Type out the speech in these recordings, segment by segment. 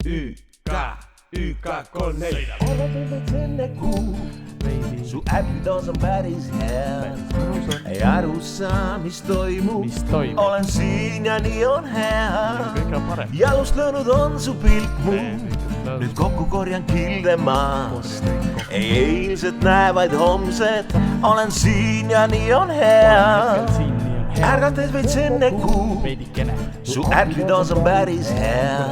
YK34. Arvatud enne kuu, su äpidos on päris hea. Ei aru saa, mis toimub, olen siin ja nii on hea. Jalust löönud on su pilk mu, nüüd kokku korjan kilde maast. Ei eilset näe, vaid homset, olen siin ja nii on hea. Ärgates veits enne kuu, su äpidos on päris hea.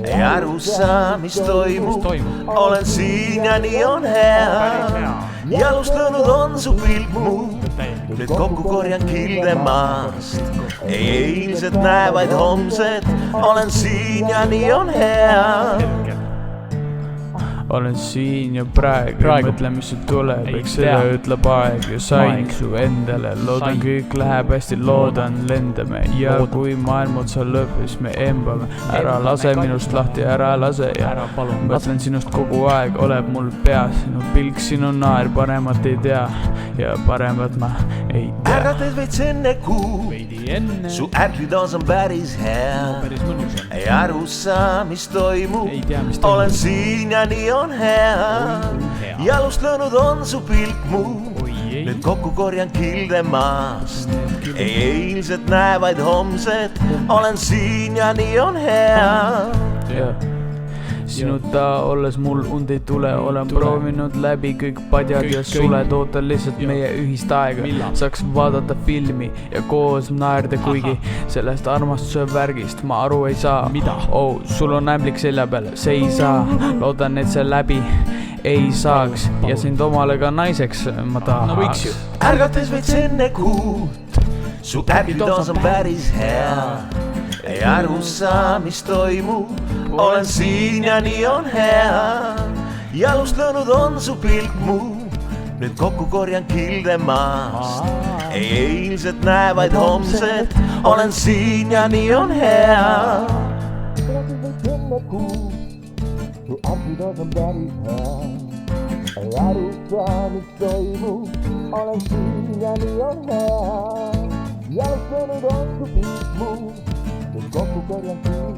Ei aru saa, mis toimub, olen siin ja nii on hea. Jalust löönud on su pilk mu, nüüd kokku korjan kilde maast. Ei eilset näe, vaid homset, olen siin ja nii on hea. Olen siin ja praegu mõtle, mis sul tuleb, eks selle ütleb aeg ja sain su endale. Loodan kõik läheb hästi, loodan lendame ja kui maailm otsa lõpp, siis me embame. Ära lase minust lahti, ära lase ja mõtlen sinust kogu aeg, oleb mul peas. Sinu pilk, sinu naer, paremat ei tea ja paremat ma ei tea. Ärgates veits enne kuu, su äpidos on päris hea. Ei aru saa, mis toimub, olen siin ja nii on hea. Jalust löönud on su pilk mu, nüüd kokku korjan kilde maast. Ei eilset näe, vaid homset, olen siin ja nii on hea. Sinuta olles mul und ei tule, olen proovinud läbi kõik padjad ja suled. Ootan lihtsalt meie ühist aega, saaks vaadata filmi ja koos naerda, kuigi sellest armastuse värgist ma aru ei saa. Oh, sul on ämblik selja peal, see ei saa, loodan, et see läbi ei saaks ja sind omale ka naiseks ma tahaks. Ärgates veits enne kuud, su äpidos on päris hea. Ei aru saa, mis toimub, olen siin ja nii on hea. Jalust löönud on su pilk mu, nüüd kokku korjan kilde maast. Ei eilset näe, vaid homset, olen siin ja nii on hea. Su äpidos on päris hea. Ei aru saa, mis toimub, olen siin ja nii on hea. Jalust löönud on su pilk mu, kokku korjan kilde